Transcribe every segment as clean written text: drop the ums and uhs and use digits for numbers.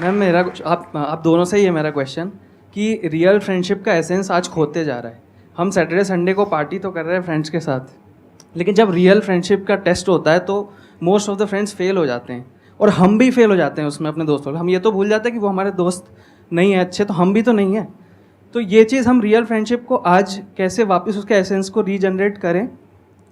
Ma'am मेरा आप दोनों से ही है मेरा क्वेश्चन कि रियल फ्रेंडशिप का एसेंस आज खोते जा रहा है। हम सैटरडे संडे को पार्टी तो कर रहे हैं फ्रेंड्स के साथ, लेकिन जब रियल फ्रेंडशिप का टेस्ट होता है तो most of the friends fail हो जाते हैं और हम भी फेल हो जाते हैं उसमें अपने दोस्तों को। हम ये तो भूल जाते हैं कि वो हमारे दोस्त नहीं है अच्छे, तो हम भी तो नहीं हैं। तो ये चीज़ हम रियल फ्रेंडशिप को आज कैसे वापस उसके एसेंस को रीजनरेट करें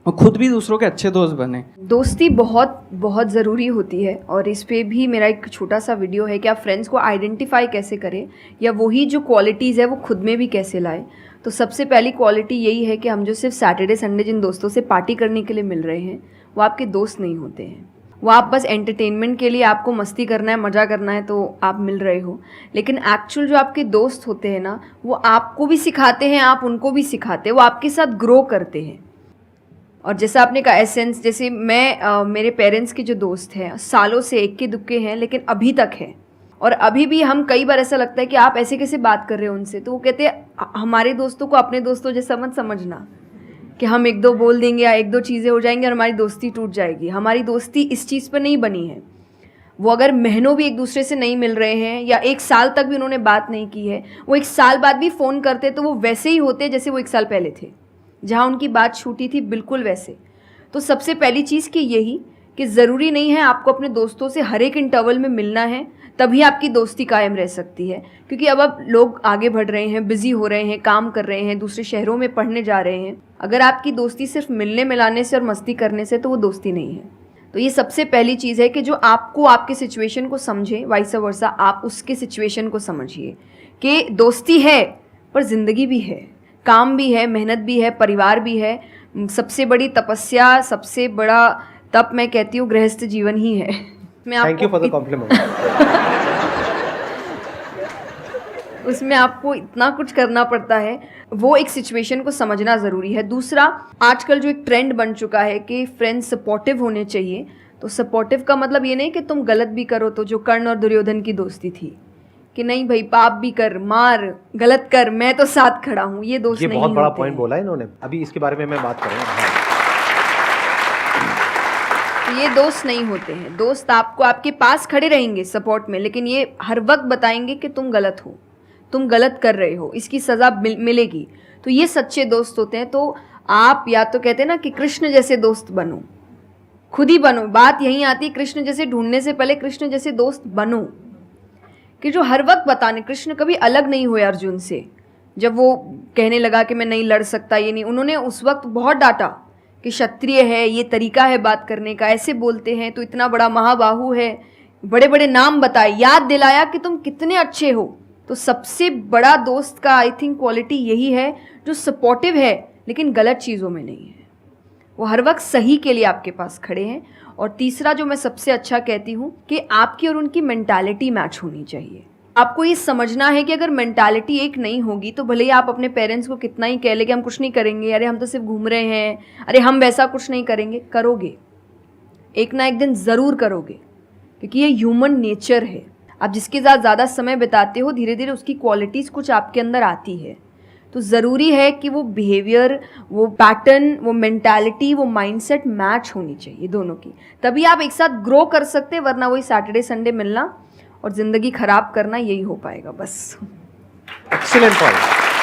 और खुद भी दूसरों के अच्छे दोस्त बने। दोस्ती बहुत बहुत ज़रूरी होती है और इस पे भी मेरा एक छोटा सा वीडियो है कि आप फ्रेंड्स को आइडेंटिफाई कैसे करें या वही जो क्वालिटीज़ है वो खुद में भी कैसे लाएं। तो सबसे पहली क्वालिटी यही है कि हम जो सिर्फ सैटरडे संडे जिन दोस्तों से पार्टी करने के लिए मिल रहे हैं वो आपके दोस्त नहीं होते हैं। वो आप बस एंटरटेनमेंट के लिए, आपको मस्ती करना है, मज़ा करना है तो आप मिल रहे हो, लेकिन एक्चुअल जो आपके दोस्त होते हैं ना वो आपको भी सिखाते हैं, आप उनको भी सिखाते हैं, वो आपके साथ ग्रो करते हैं। और जैसा आपने कहा एसेंस, जैसे मैं मेरे पेरेंट्स के जो दोस्त हैं सालों से इक्के दुक्के हैं लेकिन अभी तक हैं, और अभी भी हम कई बार ऐसा लगता है कि आप ऐसे कैसे बात कर रहे हो उनसे, तो वो कहते हैं हमारे दोस्तों को अपने दोस्तों जैसा मत समझना कि हम एक दो बोल देंगे या एक दो चीज़ें हो जाएंगी और हमारी दोस्ती टूट जाएगी। हमारी दोस्ती इस चीज़ पर नहीं बनी है। वो अगर महीनों भी एक दूसरे से नहीं मिल रहे हैं या एक साल तक भी उन्होंने बात नहीं की है, वो एक साल बाद भी फ़ोन करते तो वो वैसे ही होते जैसे वो एक साल पहले थे, जहाँ उनकी बात छूटी थी बिल्कुल वैसे। तो सबसे पहली चीज़ कि यही कि ज़रूरी नहीं है आपको अपने दोस्तों से हर एक इंटरवल में मिलना है तभी आपकी दोस्ती कायम रह सकती है, क्योंकि अब लोग आगे बढ़ रहे हैं, बिज़ी हो रहे हैं, काम कर रहे हैं, दूसरे शहरों में पढ़ने जा रहे हैं। अगर आपकी दोस्ती सिर्फ मिलने मिलाने से और मस्ती करने से तो वो दोस्ती नहीं है। तो ये सबसे पहली चीज़ है कि जो आपको आपके सिचुएशन को समझे, वाइस वर्सा आप उसके सिचुएशन को समझिए कि दोस्ती है पर ज़िंदगी भी है, काम भी है, मेहनत भी है, परिवार भी है। सबसे बड़ी तपस्या, सबसे बड़ा तप मैं कहती हूँ गृहस्थ जीवन ही है। Thank you for the compliment. उसमें आपको इतना कुछ करना पड़ता है, वो एक सिचुएशन को समझना ज़रूरी है। दूसरा, आजकल जो एक ट्रेंड बन चुका है कि फ्रेंड्स सपोर्टिव होने चाहिए, तो सपोर्टिव का मतलब ये नहीं कि तुम गलत भी करो, तो जो कर्ण और दुर्योधन की दोस्ती थी कि नहीं भाई पाप भी कर, मार, गलत कर, मैं तो साथ खड़ा हूँ, ये दोस्त नहीं होते। ये बहुत बड़ा पॉइंट बोला है इन्होंने, अभी इसके बारे में मैं बात करूँगा। ये दोस्त नहीं होते हैं। दोस्त आपको आपके पास खड़े रहेंगे सपोर्ट में, लेकिन ये हर वक्त बताएंगे कि तुम गलत हो, तुम गलत कर रहे हो, इसकी सज़ा मिलेगी। तो ये सच्चे दोस्त होते हैं। तो आप या तो कहते हैं ना कि कृष्ण जैसे दोस्त बनो, खुद ही बनो। बात यहीं आती है, कृष्ण जैसे ढूंढने से पहले कृष्ण जैसे दोस्त बनो कि जो हर वक्त बताने। कृष्ण कभी अलग नहीं हुए अर्जुन से। जब वो कहने लगा कि मैं नहीं लड़ सकता, ये नहीं, उन्होंने उस वक्त बहुत डांटा कि क्षत्रिय है, ये तरीका है बात करने का, ऐसे बोलते हैं, तो इतना बड़ा महाबाहु है, बड़े बड़े नाम बताए, याद दिलाया कि तुम कितने अच्छे हो। तो सबसे बड़ा दोस्त का आई थिंक क्वालिटी यही है जो सपोर्टिव है लेकिन गलत चीज़ों में नहीं है, वो हर वक्त सही के लिए आपके पास खड़े हैं। और तीसरा जो मैं सबसे अच्छा कहती हूँ कि आपकी और उनकी मेंटालिटी मैच होनी चाहिए। आपको ये समझना है कि अगर मेंटालिटी एक नहीं होगी तो भले ही आप अपने पेरेंट्स को कितना ही कह ले कि हम कुछ नहीं करेंगे, अरे हम तो सिर्फ घूम रहे हैं, अरे हम वैसा कुछ नहीं करेंगे, करोगे एक ना एक दिन ज़रूर करोगे, क्योंकि ये ह्यूमन नेचर है। आप जिसके साथ ज़्यादा समय बिताते हो धीरे धीरे उसकी क्वालिटीज़ कुछ आपके अंदर आती है। तो ज़रूरी है कि वो बिहेवियर, वो पैटर्न, वो मेंटालिटी, वो माइंडसेट मैच होनी चाहिए दोनों की, तभी आप एक साथ ग्रो कर सकते हैं। वरना वही सैटरडे संडे मिलना और ज़िंदगी ख़राब करना, यही हो पाएगा बस। Excellent point.